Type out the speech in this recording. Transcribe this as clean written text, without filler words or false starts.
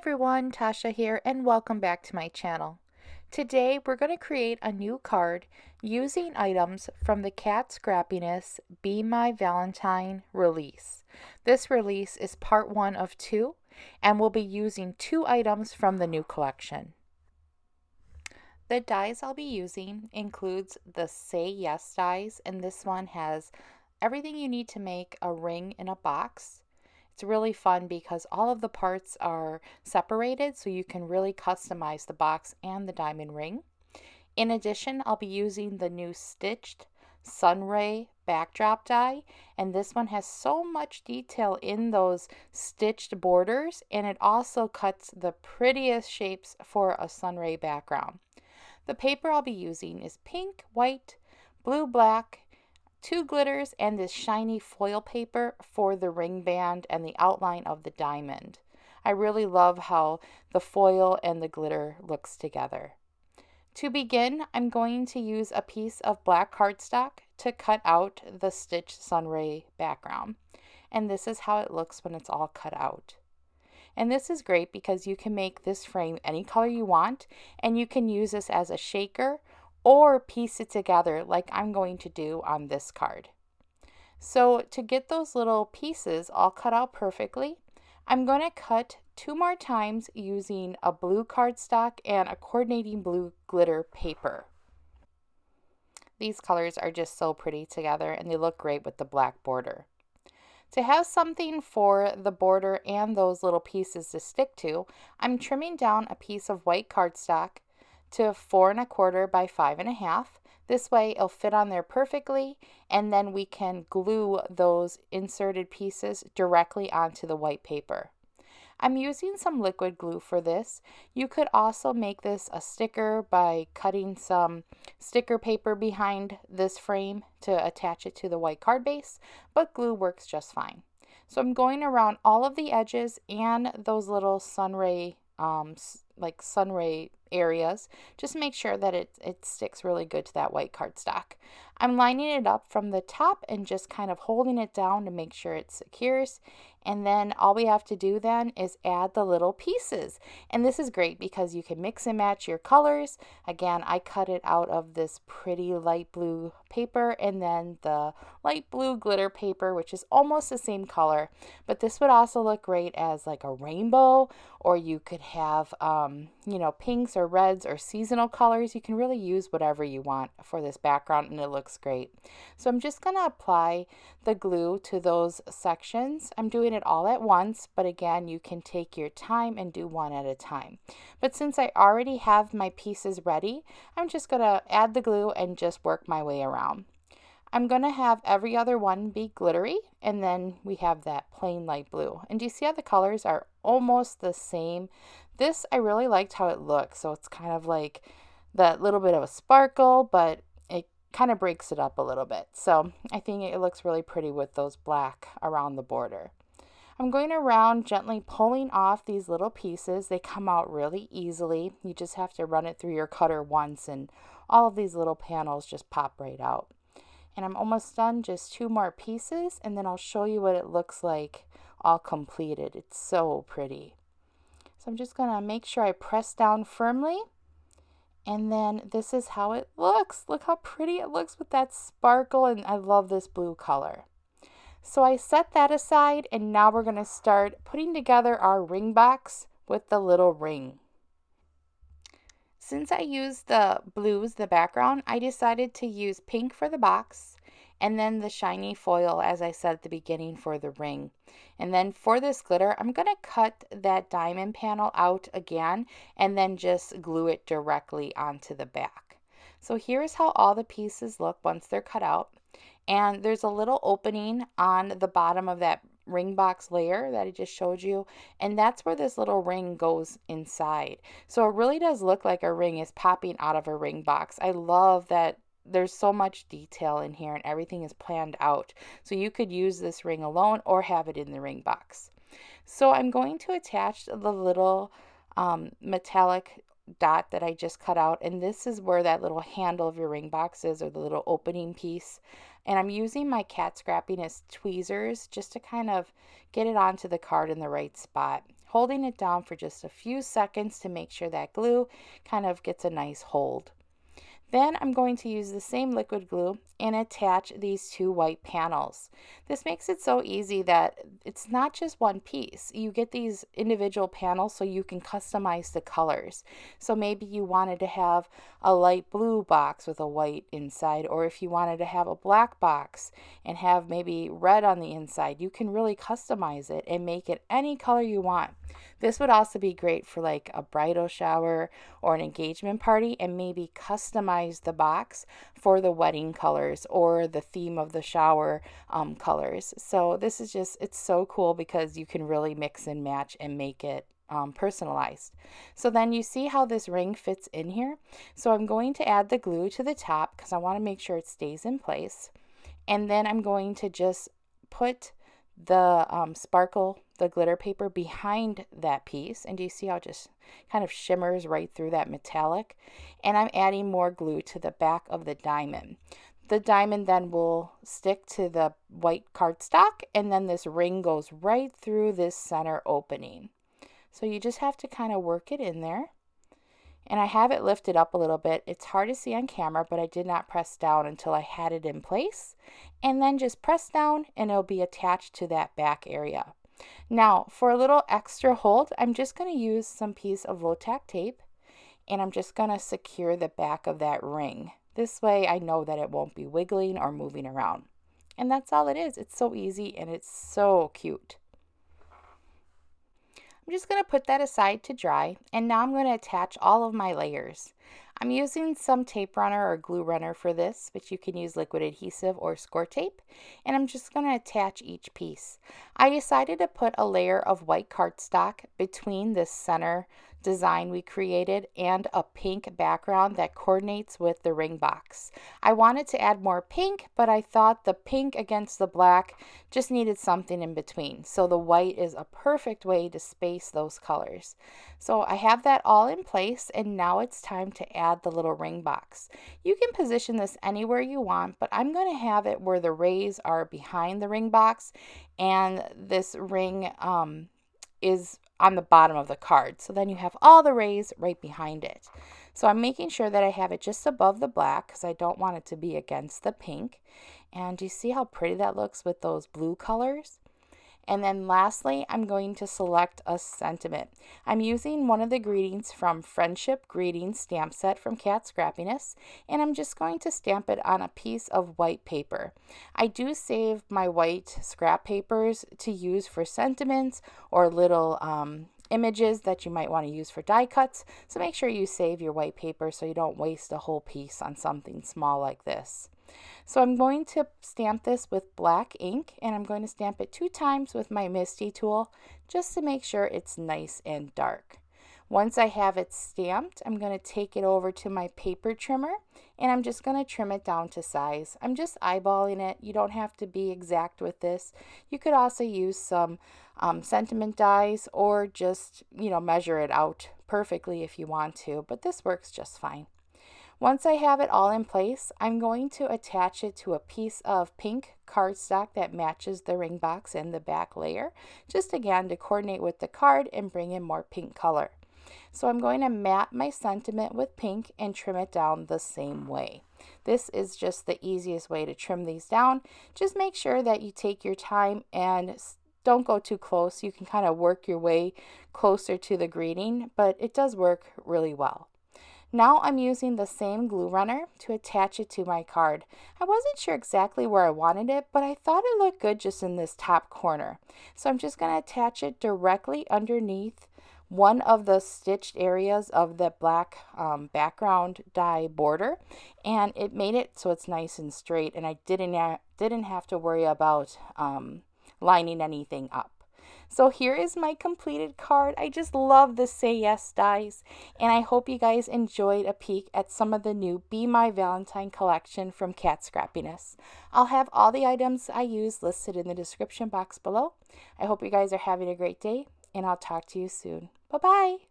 everyone, Tasha here, and welcome back to my channel. Today we're going to create a new card using items from the Katscrappiness Be My Valentine release. This release is part 1 of 2, and we'll be using 2 items from the new collection. The dies I'll be using includes the Say Yes dies, and this one has everything you need to make a ring in a box. It's really fun because all of the parts are separated, so you can really customize the box and the diamond ring. In addition, I'll be using the new stitched Sunray backdrop die, and this one has so much detail in those stitched borders, and it also cuts the prettiest shapes for a sunray background. The paper I'll be using is pink, white, blue, black, 2 glitters, and this shiny foil paper for the ring band and the outline of the diamond. I really love how the foil and the glitter looks together. To begin, I'm going to use a piece of black cardstock to cut out the stitched sunray background. And this is how it looks when it's all cut out. And this is great because you can make this frame any color you want, and you can use this as a shaker or piece it together like I'm going to do on this card. So to get those little pieces all cut out perfectly, I'm going to cut 2 more times using a blue cardstock and a coordinating blue glitter paper. These colors are just so pretty together, and they look great with the black border. To have something for the border and those little pieces to stick to, I'm trimming down a piece of white cardstock to 4 1/4 by 5 1/2. This way it'll fit on there perfectly, and then we can glue those inserted pieces directly onto the white paper. I'm using some liquid glue for this. You could also make this a sticker by cutting some sticker paper behind this frame to attach it to the white card base, but glue works just fine. So I'm going around all of the edges and those little sunray areas. Just make sure that it sticks really good to that white cardstock. I'm lining it up from the top and just kind of holding it down to make sure it secures. And then all we have to do then is add the little pieces. And this is great because you can mix and match your colors. Again, I cut it out of this pretty light blue paper and then the light blue glitter paper, which is almost the same color. But this would also look great as like a rainbow, or you could have, pinks or reds or seasonal colors. You can really use whatever you want for this background, and it looks great. So I'm just going to apply the glue to those sections. I'm doing it all at once, but again, you can take your time and do one at a time. But since I already have my pieces ready, I'm just going to add the glue and just work my way around. I'm going to have every other one be glittery, and then we have that plain light blue. And do you see how the colors are almost the same? This, I really liked how it looks. So it's kind of like that little bit of a sparkle, but it kind of breaks it up a little bit. So I think it looks really pretty with those black around the border. I'm going around gently pulling off these little pieces. They come out really easily. You just have to run it through your cutter once, and all of these little panels just pop right out. And I'm almost done, just 2 more pieces, and then I'll show you what it looks like all completed. It's so pretty. So I'm just going to make sure I press down firmly, and then this is how it looks. Look how pretty it looks with that sparkle, and I love this blue color. So I set that aside, and now we're going to start putting together our ring box with the little ring. Since I used the blues, the background, I decided to use pink for the box, and then the shiny foil, as I said at the beginning, for the ring. And then for this glitter, I'm going to cut that diamond panel out again, and then just glue it directly onto the back. So here's how all the pieces look once they're cut out. And there's a little opening on the bottom of that ring box layer that I just showed you, and that's where this little ring goes inside. So it really does look like a ring is popping out of a ring box. I love that there's so much detail in here and everything is planned out. So you could use this ring alone or have it in the ring box. So I'm going to attach the little metallic dot that I just cut out, and this is where that little handle of your ring box is, or the little opening piece. And I'm using my Katscrappiness tweezers just to kind of get it onto the card in the right spot. holding it down for just a few seconds to make sure that glue kind of gets a nice hold. Then I'm going to use the same liquid glue and attach these two white panels. This makes it so easy that it's not just one piece. You get these individual panels so you can customize the colors. So maybe you wanted to have a light blue box with a white inside, or if you wanted to have a black box and have maybe red on the inside, you can really customize it and make it any color you want. This would also be great for like a bridal shower or an engagement party, and maybe customize the box for the wedding colors or the theme of the shower colors. So this is just, it's so cool because you can really mix and match and make it personalized. So then you see how this ring fits in here. So I'm going to add the glue to the top because I want to make sure it stays in place. And then I'm going to just put the sparkle, the glitter paper behind that piece. And do you see how it just kind of shimmers right through that metallic? And I'm adding more glue to the back of the diamond. The diamond then will stick to the white cardstock, and then this ring goes right through this center opening. So you just have to kind of work it in there. And I have it lifted up a little bit. It's hard to see on camera, but I did not press down until I had it in place. And then just press down and it'll be attached to that back area. Now, for a little extra hold, I'm just going to use some piece of low-tack tape, and I'm just going to secure the back of that ring. This way I know that it won't be wiggling or moving around. And that's all it is. It's so easy and it's so cute. I'm just going to put that aside to dry, and now I'm going to attach all of my layers. I'm using some tape runner or glue runner for this, but you can use liquid adhesive or score tape, and I'm just going to attach each piece. I decided to put a layer of white cardstock between this center design we created and a pink background that coordinates with the ring box. I wanted to add more pink, but I thought the pink against the black just needed something in between. So the white is a perfect way to space those colors. So I have that all in place, and now it's time to add the little ring box. You can position this anywhere you want, but I'm going to have it where the rays are behind the ring box and this ring is on the bottom of the card. So then you have all the rays right behind it. So I'm making sure that I have it just above the black because I don't want it to be against the pink. And do you see how pretty that looks with those blue colors? And then lastly, I'm going to select a sentiment. I'm using one of the greetings from Friendship Greetings stamp set from Katscrappiness, and I'm just going to stamp it on a piece of white paper. I do save my white scrap papers to use for sentiments or little images that you might want to use for die cuts, so make sure you save your white paper so you don't waste a whole piece on something small like this. So I'm going to stamp this with black ink, and I'm going to stamp it 2 times with my Misty tool just to make sure it's nice and dark. Once I have it stamped, I'm going to take it over to my paper trimmer, and I'm just going to trim it down to size. I'm just eyeballing it. You don't have to be exact with this. You could also use some sentiment dies or just, measure it out perfectly if you want to, but this works just fine. Once I have it all in place, I'm going to attach it to a piece of pink cardstock that matches the ring box and the back layer, just again to coordinate with the card and bring in more pink color. So I'm going to mat my sentiment with pink and trim it down the same way. This is just the easiest way to trim these down. Just make sure that you take your time and don't go too close. You can kind of work your way closer to the greeting, but it does work really well. Now I'm using the same glue runner to attach it to my card. I wasn't sure exactly where I wanted it, but I thought it looked good just in this top corner. So I'm just going to attach it directly underneath one of the stitched areas of the black background die border, and it made it so it's nice and straight, and I didn't have to worry about lining anything up. So here is my completed card. I just love the Say Yes dies, and I hope you guys enjoyed a peek at some of the new Be My Valentine collection from Katscrappiness. I'll have all the items I use listed in the description box below. I hope you guys are having a great day, and I'll talk to you soon. Bye-bye.